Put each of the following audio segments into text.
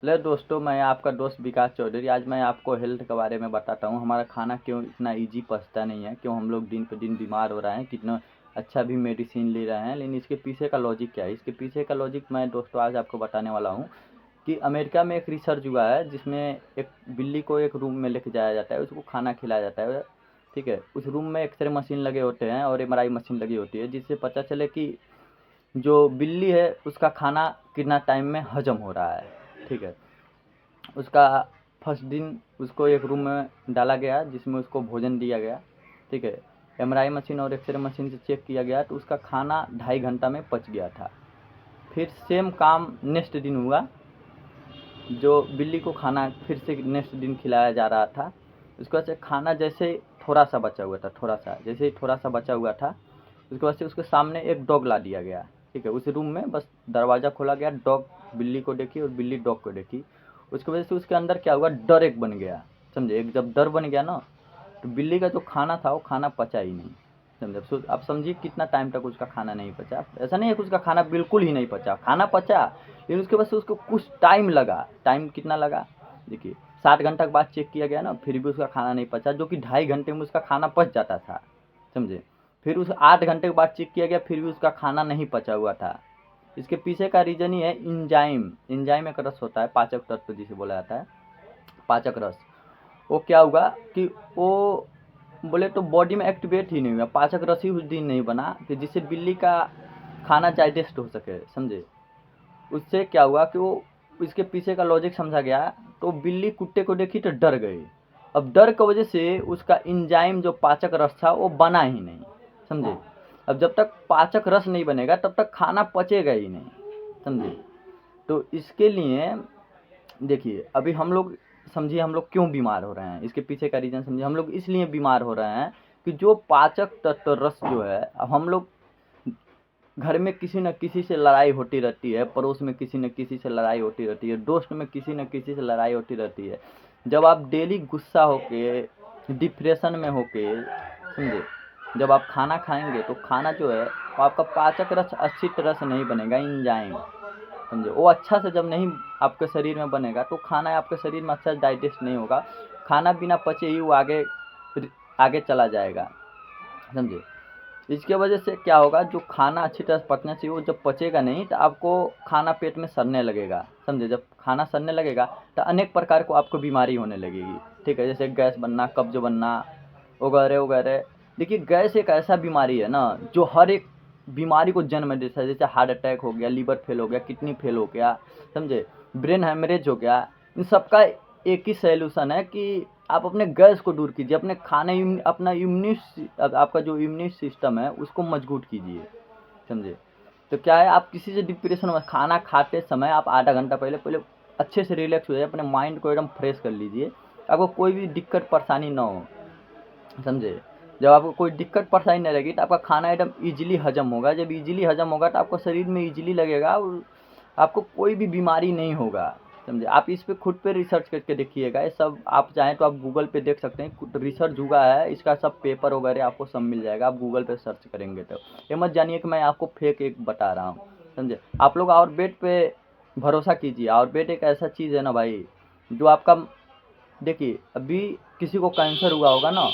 Hello दोस्तों, मैं आपका दोस्त विकास चौधरी। आज मैं आपको हेल्थ के बारे में बताता हूँ। हमारा खाना क्यों इतना इजी पचता नहीं है, क्यों हम लोग दिन पे दिन बीमार हो रहे हैं, कितना अच्छा भी मेडिसिन ले रहे हैं, लेकिन इसके पीछे का लॉजिक क्या है। इसके पीछे का लॉजिक मैं दोस्तों आज आपको बताने वाला हूँ कि अमेरिका में एक रिसर्च हुआ है जिसमें एक बिल्ली को एक रूम में लेके जाया जाता है, उसको खाना खिलाया जाता है। ठीक है, उस रूम में एक्सरे मशीन लगे होते हैं और एमआरआई मशीन लगी होती है, जिससे पता चले कि जो बिल्ली है उसका खाना कितना टाइम में हजम हो रहा है। ठीक है, उसका फर्स्ट दिन उसको एक रूम में डाला गया जिसमें उसको भोजन दिया गया। ठीक है, एमआरआई मशीन और एक्सरे मशीन से चेक किया गया तो उसका खाना 2.5 घंटा में पच गया था। फिर सेम काम नेक्स्ट दिन हुआ, जो बिल्ली को खाना फिर से नेक्स्ट दिन खिलाया जा रहा था। उसके बाद से खाना जैसे थोड़ा सा बचा हुआ था, थोड़ा सा जैसे ही थोड़ा सा बचा हुआ था, उसके बाद से उसके सामने एक डॉग ला दिया गया। ठीक है, उस रूम में बस दरवाज़ा खोला गया, डॉग बिल्ली को देखी और बिल्ली डॉग को देखी। उसकी वजह से उसके अंदर क्या हुआ, डर एक बन गया। समझे, एक जब डर बन गया ना, तो बिल्ली का जो खाना था वो खाना पचा ही नहीं। समझे, आप समझिए कितना टाइम तक उसका खाना नहीं पचा। ऐसा नहीं है कि उसका खाना बिल्कुल ही नहीं पचा, खाना पचा, लेकिन उसके बाद से उसको कुछ टाइम लगा। टाइम कितना लगा, देखिए 7 घंटा के बाद चेक किया गया ना, फिर भी उसका खाना नहीं पचा, जो कि 2.5 घंटे में उसका खाना पच जाता था। समझे, फिर उस 8 घंटे के बाद चेक किया गया, फिर भी उसका खाना नहीं पचा हुआ था। इसके पीछे का रीज़न ही है इंजाइम। इंजाइम एक रस होता है, पाचक तत्व जिसे बोला जाता है, पाचक रस। वो क्या हुआ कि वो बोले तो बॉडी में एक्टिवेट ही नहीं हुआ, पाचक रस ही उस दिन नहीं बना कि जिससे बिल्ली का खाना डाइजेस्ट हो सके। समझे, उससे क्या हुआ कि वो इसके पीछे का लॉजिक समझा गया, तो बिल्ली कुत्ते को देखी तो डर गई। अब डर की वजह से उसका इंजाइम जो पाचक रस था वो बना ही नहीं। समझे, अब जब तक पाचक रस नहीं बनेगा तब तक खाना पचेगा ही नहीं। समझे, तो इसके लिए देखिए अभी हम लोग, समझिए हम लोग क्यों बीमार हो रहे हैं, इसके पीछे का रीज़न समझिए। हम लोग इसलिए बीमार हो रहे हैं कि जो पाचक तत्व रस जो है, अब हम लोग घर में किसी न किसी से लड़ाई होती रहती है, पड़ोस में किसी न किसी से लड़ाई होती रहती है, दोस्त में किसी न किसी से लड़ाई होती रहती है। जब आप डेली गुस्सा होके, डिप्रेशन में होके, समझे, जब आप खाना खाएंगे तो खाना जो है वो आपका पाचक रस अच्छी तरह से नहीं बनेगा, इंजाइम। समझे, वो अच्छा से जब नहीं आपके शरीर में बनेगा तो खाना आपके शरीर में अच्छा डाइजेस्ट नहीं होगा। खाना बिना पचे ही वो आगे आगे चला जाएगा। समझे, इसके वजह से क्या होगा, जो खाना अच्छी तरह से पचना चाहिए वो जब पचेगा नहीं तो आपको खाना पेट में सड़ने लगेगा। समझे, जब खाना सड़ने लगेगा तो अनेक प्रकार को आपको बीमारी होने लगेगी। ठीक है, जैसे गैस बनना, कब्ज बनना, वगैरह वगैरह। देखिए गैस एक ऐसा बीमारी है ना जो हर एक बीमारी को जन्म देता है। जैसे हार्ट अटैक हो गया, लीवर फेल हो गया, किडनी फेल हो गया, समझे, ब्रेन हेमरेज हो गया। इन सब का एक ही सॉल्यूशन है कि आप अपने गैस को दूर कीजिए, अपने खाने अपना आपका जो इम्यून सिस्टम है उसको मजबूत कीजिए। समझे, तो क्या है, आप किसी से डिप्रेशन में, खाना खाते समय आप आधा घंटा पहले पहले अच्छे से रिलैक्स हो जाए, अपने माइंड को एकदम फ्रेश कर लीजिए, आपको कोई भी दिक्कत परेशानी ना हो। समझे, जब आपको कोई दिक्कत परेशानी नहीं लगेगी तो आपका खाना एकदम ईजिली हजम होगा। जब ईजिली हजम होगा तो आपको शरीर में ईजिली लगेगा और आपको कोई भी बीमारी नहीं होगा। समझे, आप इस पे खुद पे रिसर्च करके देखिएगा। ये सब आप चाहें तो आप गूगल पे देख सकते हैं, रिसर्च हुआ है, इसका सब पेपर वगैरह आपको सब मिल जाएगा, आप गूगल पे सर्च करेंगे तो। ये मत जानिए कि मैं आपको फेक एक बता रहा हूँ। समझे, आप लोग आयुर्वेद पे भरोसा कीजिए। आयुर्वेद एक ऐसा चीज़ है ना भाई, जो आपका, देखिए अभी किसी को कैंसर हुआ होगा ना,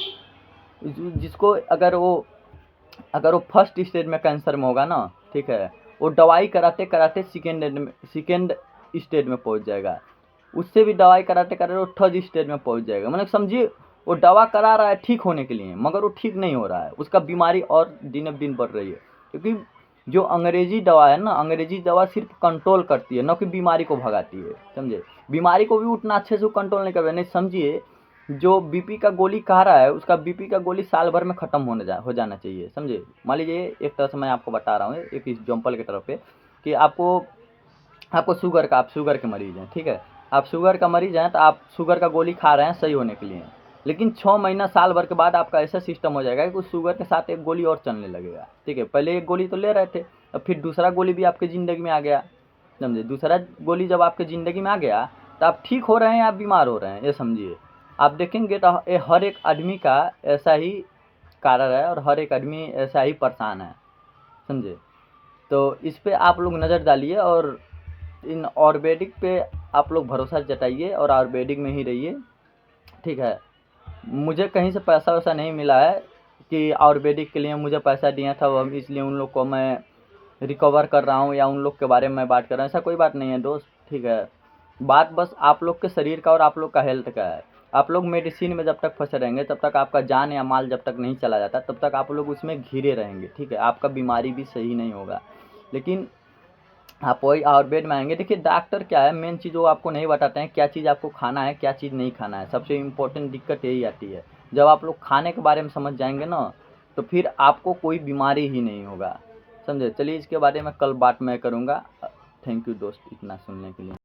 जिसको अगर वो फर्स्ट स्टेज में कैंसर में होगा ना, ठीक है, वो दवाई कराते कराते सेकेंड स्टेज में पहुंच जाएगा। उससे भी दवाई कराते कराते वो थर्ड स्टेज में पहुंच जाएगा। मतलब समझिए, वो दवा करा रहा है ठीक होने के लिए, मगर वो ठीक नहीं हो रहा है, उसका बीमारी और दिन ब दिन बढ़ रही है। क्योंकि जो अंग्रेजी दवा है ना, अंग्रेजी दवा सिर्फ कंट्रोल करती है, न कि बीमारी को भगाती है। समझे, बीमारी को भी उतना अच्छे से कंट्रोल नहीं कर रहे। नहीं समझिए, जो बीपी का गोली खा रहा है उसका बीपी का गोली साल भर में ख़त्म हो जाना चाहिए। समझे, मान लीजिए एक तरह से मैं आपको बता रहा हूँ एक एग्जाम्पल की तरफ पे, कि आपको आपको आप शुगर के मरीज़ हैं, ठीक है, आप शुगर का मरीज़ हैं तो आप शुगर का गोली खा रहे हैं सही होने के लिए, लेकिन 6 महीना साल भर के बाद आपका ऐसा सिस्टम हो जाएगा कि उस शुगर के साथ एक गोली और चलने लगेगा। ठीक है, पहले एक गोली तो ले रहे थे, अब फिर दूसरा गोली भी आपकी ज़िंदगी में आ गया। समझे, दूसरा गोली जब आपकी ज़िंदगी में आ गया तो आप ठीक हो रहे हैं या बीमार हो रहे हैं, ये समझिए। आप देखेंगे तो ये हर एक आदमी का ऐसा ही कारण है और हर एक आदमी ऐसा ही परेशान है। समझे, तो इस पे आप लोग नज़र डालिए और इन आयुर्वेदिक पे आप लोग भरोसा जताइए और आयुर्वेदिक में ही रहिए, ठीक है। मुझे कहीं से पैसा वैसा नहीं मिला है कि आयुर्वेदिक के लिए मुझे पैसा दिया था वो, इसलिए उन लोग को मैं रिकवर कर रहा हूँ या उन लोग के बारे में मैं बात कर रहा हूँ, ऐसा कोई बात नहीं है दोस्त, ठीक है। बात बस आप लोग के शरीर का और आप लोग का हेल्थ का है। आप लोग मेडिसिन में जब तक फंसे रहेंगे, तब तक आपका जान या माल जब तक नहीं चला जाता, तब तक आप लोग उसमें घिरे रहेंगे, ठीक है। आपका बीमारी भी सही नहीं होगा। लेकिन आप वही आयुर्वेद में आएंगे, देखिए डॉक्टर क्या है, मेन चीज़ वो आपको नहीं बताते हैं क्या चीज़ आपको खाना है, क्या चीज़ नहीं खाना है। सबसे इम्पोर्टेंट दिक्कत यही आती है। जब आप लोग खाने के बारे में समझ जाएंगे ना, तो फिर आपको कोई बीमारी ही नहीं होगा, समझे। चलिए इसके बारे में कल बात मैं करूँगा। थैंक यू दोस्त इतना सुनने के लिए।